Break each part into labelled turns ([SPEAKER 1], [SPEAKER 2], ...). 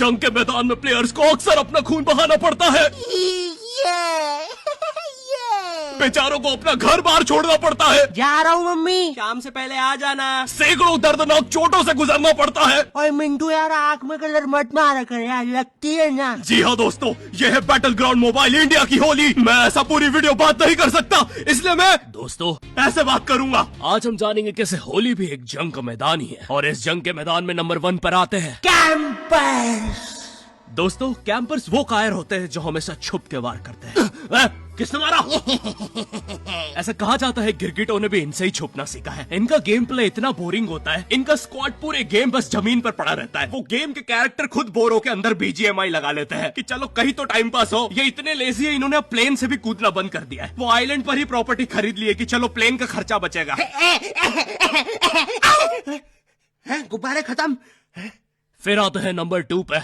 [SPEAKER 1] जंग के मैदान में प्लेयर्स को अक्सर अपना खून बहाना पड़ता है। बेचारों को अपना घर बार छोड़ना पड़ता है।
[SPEAKER 2] जा रहा हूँ मम्मी।
[SPEAKER 3] शाम से पहले आ जाना।
[SPEAKER 1] सैकड़ों दर्दनाक चोटों से गुजरना पड़ता है।
[SPEAKER 2] और मिंटू यार आँख में कलर मत मारा कर यार, लगती है ना।
[SPEAKER 1] जी हाँ दोस्तों, ये है बैटल ग्राउंड मोबाइल इंडिया की होली। मैं ऐसा पूरी वीडियो बात नहीं कर सकता, इसलिए मैं दोस्तों ऐसे बात करूंगा। आज हम जानेंगे कैसे होली भी एक जंग का मैदान ही है, और इस जंग के मैदान में नंबर 1 पर आते हैं
[SPEAKER 2] कैंपर्स।
[SPEAKER 1] दोस्तों, कैंपर्स वो कायर होते हैं जो हमेशा छुप के वार करते हैं। किसने मारा? ऐसा कहा जाता है गिरगिटों ने भी इनसे ही छुपना सीखा है। इनका गेम प्ले इतना बोरिंग होता है, इनका स्क्वाड पूरे गेम बस जमीन पर पड़ा रहता है। वो गेम के कैरेक्टर खुद बोर होकर अंदर BGMI लगा लेते हैं कि चलो कहीं तो टाइम पास हो। ये इतने लेजी है, इन्होंने प्लेन से भी कूदना बंद कर दिया है। वो आइलैंड पर ही प्रॉपर्टी खरीद ली है कि चलो प्लेन का खर्चा बचेगा।
[SPEAKER 2] गुब्बारे खत्म।
[SPEAKER 1] फिर आते हैं नंबर 2 पे।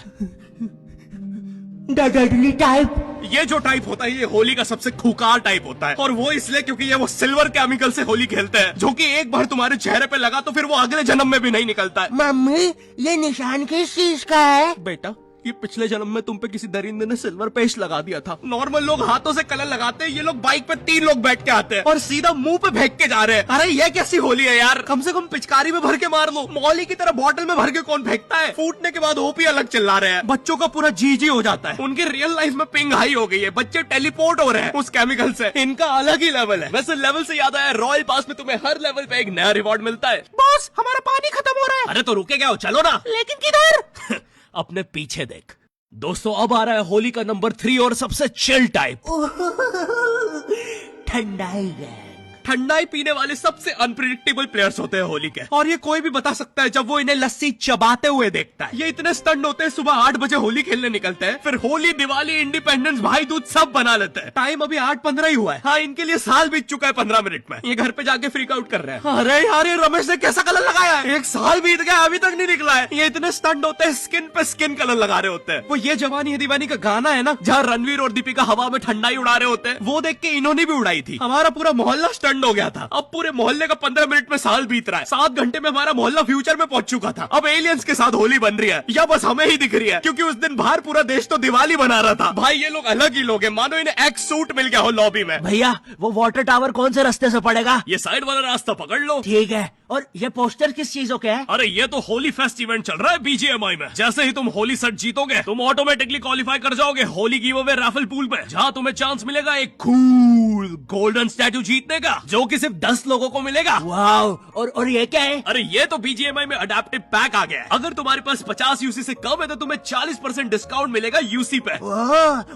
[SPEAKER 2] Dudley type.
[SPEAKER 1] ये जो टाइप होता है ये होली का सबसे खूंखार टाइप होता है, और वो इसलिए क्योंकि ये वो सिल्वर केमिकल से होली खेलते हैं, जो कि एक बार तुम्हारे चेहरे पे लगा तो फिर वो अगले जन्म में भी नहीं निकलता है।
[SPEAKER 2] मम्मी ये निशान किस चीज का है?
[SPEAKER 1] बेटा, ये पिछले जन्म में तुम पे किसी दरिंदे ने सिल्वर पेस्ट लगा दिया था। नॉर्मल लोग हाथों से कलर लगाते हैं, ये लोग बाइक पे 3 लोग बैठ के आते हैं और सीधा मुंह पे फेंक के जा रहे हैं। अरे ये कैसी होली है यार, कम से कम पिचकारी में भर के मार लो। मौली की तरह बॉटल में भर के कौन फेंकता है? फूटने के बाद ओपी अलग चिल्ला रहे हैं। बच्चों का पूरा जी हो जाता है। उनके रियल लाइफ में पिंग हाई हो गई है, बच्चे टेलीपोर्ट हो रहे हैं उस केमिकल से। इनका अलग ही लेवल है। वैसे लेवल से याद आया, रॉयल पास में तुम्हें हर लेवल पे एक नया रिवॉर्ड मिलता है।
[SPEAKER 2] बॉस हमारा पानी खत्म हो रहा है।
[SPEAKER 1] अरे तो रुके क्या हो, चलो ना।
[SPEAKER 2] लेकिन किधर?
[SPEAKER 1] अपने पीछे देख। दोस्तों, अब आ रहा है होली का नंबर 3 और सबसे चिल टाइप।
[SPEAKER 2] ठंडाई गैंग।
[SPEAKER 1] ठंडाई पीने वाले सबसे अनप्रिडिक्टेबल प्लेयर्स होते हैं होली के, और ये कोई भी बता सकता है जब वो इन्हें लस्सी चबाते हुए देखता है। ये इतने स्टंट होते हैं, सुबह 8 बजे होली खेलने निकलते हैं, फिर होली, दिवाली, इंडिपेंडेंस, भाई दूज सब बना लेते हैं। टाइम अभी 8:15 ही हुआ है। हाँ, इनके लिए साल बीत चुका है 15 मिनट में। ये घर पे जाके फ्रीक आउट कर रहे हैं। अरे यार, ये रमेश ने कैसा कलर लगाया है? 1 साल बीत गया, अभी तक नहीं निकला है। ये इतने स्टंट होते हैं, स्किन पे स्किन कलर लगा रहे होते हैं। वो ये जवानी है दीवानी का गाना है ना, जहाँ रणवीर और दीपिका हवा में ठंडाई उड़ा रहे होते हैं, वो देख के इन्होंने भी उड़ाई थी। हमारा पूरा मोहल्ला स्टंट हो गया था। अब पूरे मोहल्ले का 15 मिनट में साल बीत रहा है। 7 घंटे में हमारा मोहल्ला फ्यूचर में पहुंच चुका था। अब एलियंस के साथ होली बन रही है, या बस हमें ही दिख रही है? क्योंकि उस दिन बाहर पूरा देश तो दिवाली बना रहा था। भाई ये लोग अलग ही लोग हैं, मानो इन्हें एक्स सूट मिल गया हो लॉबी में।
[SPEAKER 2] भैया वो वाटर टावर कौन से रास्ते से पड़ेगा?
[SPEAKER 1] ये साइड वाला रास्ता पकड़ लो।
[SPEAKER 2] ठीक है। और ये पोस्टर किस चीजों के है?
[SPEAKER 1] अरे ये तो होली फेस्ट इवेंट चल रहा है BGMI में। जैसे ही तुम होली सेट जीतोगे, तुम ऑटोमेटिकली क्वालिफाई कर जाओगे Holi give away Rafale pool में, जहाँ तुम्हें चांस मिलेगा एक कूल गोल्डन स्टैचू जीतने का, जो कि सिर्फ 10 लोगों को मिलेगा।
[SPEAKER 2] वाओ। और ये क्या है?
[SPEAKER 1] अरे ये तो BGMI में अडेप्टिव पैक आ गया है। अगर तुम्हारे पास 50 UC से कम है तो तुम्हें 40% डिस्काउंट मिलेगा UC पे।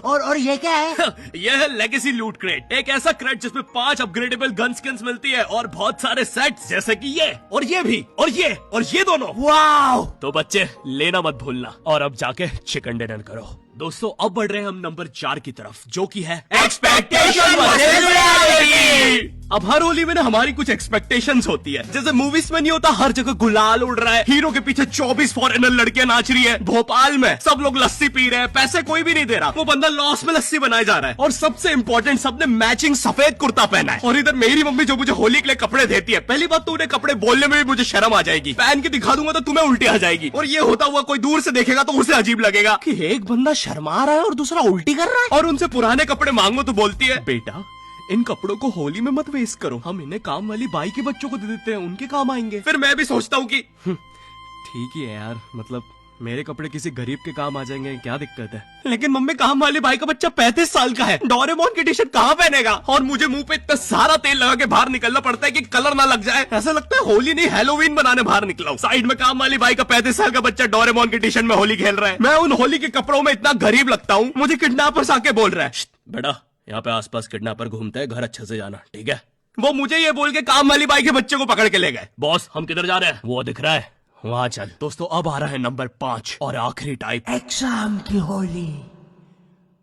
[SPEAKER 2] और ये क्या है?
[SPEAKER 1] यह है लेगेसी लूट क्रेट, एक ऐसा क्रेट जिसमें 5 अपग्रेडेबल गन स्किन्स मिलती है और बहुत सारे सेट्स, जैसे कि ये और ये भी और ये दोनों।
[SPEAKER 2] वाओ।
[SPEAKER 1] तो बच्चे लेना मत भूलना, और अब जाके चिकन डिनर करो। दोस्तों, अब बढ़ रहे हैं हम नंबर 4 की तरफ, जो कि है एक्सपेक्टेशन वर्सेस रियलिटी। अब हर होली में ना हमारी कुछ एक्सपेक्टेशंस होती है। जैसे मूवीज में नहीं होता, हर जगह गुलाल उड़ रहा है, हीरो के पीछे 24 फॉरेनर लड़कियां नाच रही है, भोपाल में सब लोग लस्सी पी रहे हैं, पैसे कोई भी नहीं दे रहा, वो बंदा लॉस में लस्सी बनाए जा रहा है, और सबसे इंपॉर्टेंट, सबने मैचिंग सफेद कुर्ता पहना है। और इधर मेरी मम्मी जो मुझे होली के लिए कपड़े देती है, पहली बात तो उन्हें कपड़े बोलने में भी मुझे शर्म आ जाएगी, पहन के दिखा दूंगा तो तुम्हें उल्टी आ जाएगी, और ये होता हुआ कोई दूर से देखेगा तो उसे अजीब लगेगा कि एक बंदा शर्मा रहा है और दूसरा उल्टी कर रहा है। और उनसे पुराने कपड़े मांगो तो बोलती है, बेटा इन कपड़ों को होली में मत वेस्ट करो, हम इन्हें काम वाली बाई के बच्चों को दे देते हैं, उनके काम आएंगे। फिर मैं भी सोचता हूँ कि ठीक ही है यार, मतलब मेरे कपड़े किसी गरीब के काम आ जाएंगे, क्या दिक्कत है? लेकिन मम्मी, काम वाली बाई का बच्चा 35 साल का है, डोरेमोन की टी शर्ट कहाँ पहनेगा? और मुझे मुंह पे इतना सारा तेल लगा के बाहर निकलना पड़ता है कि कलर ना लग जाए, ऐसा लगता है होली नहीं हैलोवीन बनाने बाहर निकला हूं। साइड में काम वाली बाई का 35 साल का बच्चा डोरेमोन की टी शर्ट में होली खेल रहा है। मैं उन होली के कपड़ों में इतना गरीब लगता हूँ, मुझे किडनैपर्स आके बोल रहा है, बेटा यहाँ पे आसपास किडनैपर घूमते हैं, घर अच्छे से जाना, ठीक है? वो मुझे ये बोल के काम वाली बाई के बच्चे को पकड़ के ले गए। बॉस, हम किधर जा रहे हैं? वो दिख रहा है, वहां चल। दोस्तों, अब आ रहा है नंबर 5 और आखिरी टाइप,
[SPEAKER 2] एग्जाम की होली।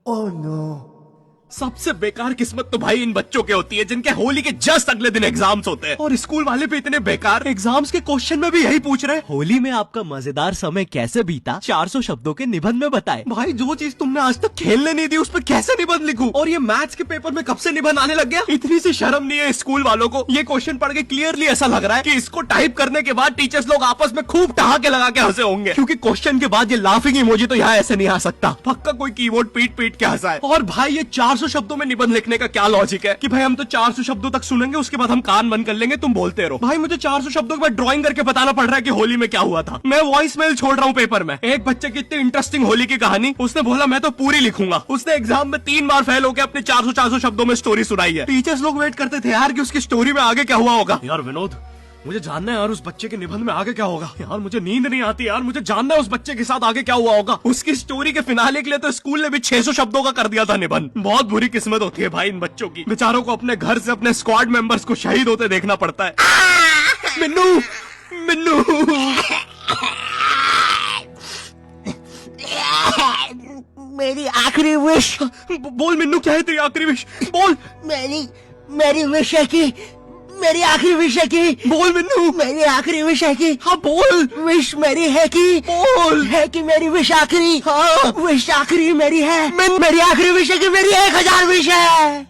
[SPEAKER 2] ओह नो,
[SPEAKER 1] सबसे बेकार किस्मत तो भाई इन बच्चों के होती है जिनके होली के जस्ट अगले दिन एग्जाम्स होते हैं, और स्कूल वाले भी इतने बेकार, एग्जाम्स के क्वेश्चन में भी यही पूछ रहे हैं, होली में आपका मजेदार समय कैसे बीता 400 शब्दों के निबंध में बताएं। भाई जो चीज तुमने आज तक खेलने नहीं दी उस पर कैसे निबंध लिखूं? और ये मैथ्स के पेपर में कब से निबंध आने लग गया? इतनी सी शर्म नहीं है स्कूल वालों को? ये क्वेश्चन पढ़ के क्लियरली ऐसा लग रहा है कि इसको टाइप करने के बाद टीचर्स लोग आपस में खूब ठहाके लगा के हंसे होंगे, क्योंकि क्वेश्चन के बाद ये लाफिंग इमोजी तो यहाँ ऐसे नहीं आ सकता। पक्का कोई कीबोर्ड पीट पीट के हंसा है। और भाई ये 400 शब्दों में निबंध लिखने का क्या लॉजिक है कि भाई हम तो 400 शब्दों तक सुनेंगे, उसके बाद हम कान बंद कर लेंगे, तुम बोलते रहो। भाई मुझे 400 शब्दों के बाद ड्राइंग करके बताना पड़ रहा है कि होली में क्या हुआ था। मैं वॉइस मेल छोड़ रहा हूँ पेपर में। एक बच्चे की इतनी इंटरेस्टिंग होली की कहानी, उसने बोला मैं तो पूरी लिखूंगा। उसने एग्जाम में 3 बार फेल होकर अपने 400 शब्दों में स्टोरी सुनाई है। टीचर्स लोग वेट करते थे यार कि उसकी स्टोरी में आगे क्या हुआ होगा। यार विनोद, मुझे जानना है यार उस बच्चे के निबंध में आगे क्या होगा। यार मुझे नींद नहीं आती यार, मुझे जानना है उस बच्चे के साथ आगे क्या हुआ होगा। उसकी स्टोरी के फिनाले के लिए तो स्कूल ने भी 600 शब्दों का कर दिया था निबंध। बहुत बुरी किस्मत होती है भाई इन बच्चों की, बेचारों को अपने घर से अपने स्क्वाड मेंबर्स को शहीद होते देखना पड़ता है। मिन्नू मिन्नू
[SPEAKER 2] मेरी आखिरी विश।
[SPEAKER 1] बोल मिन्नू, क्या है तेरी आखिरी विश? बोल।
[SPEAKER 2] मेरी विश है कि मेरी आखिरी विश है कि
[SPEAKER 1] बोल मिन्नू।
[SPEAKER 2] मेरी आखिरी विश है कि
[SPEAKER 1] हाँ बोल।
[SPEAKER 2] विश मेरी है कि
[SPEAKER 1] बोल।
[SPEAKER 2] है कि मेरी विश आखिरी।
[SPEAKER 1] हाँ।
[SPEAKER 2] विश आखिरी मेरी है। मेरी आखिरी विश है कि मेरी 1000 विश है।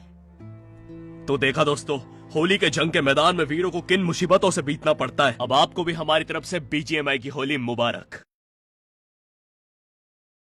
[SPEAKER 1] तो देखा दोस्तों, होली के जंग के मैदान में वीरों को किन मुसीबतों से बीतना पड़ता है। अब आपको भी हमारी तरफ से BGMI की होली मुबारक।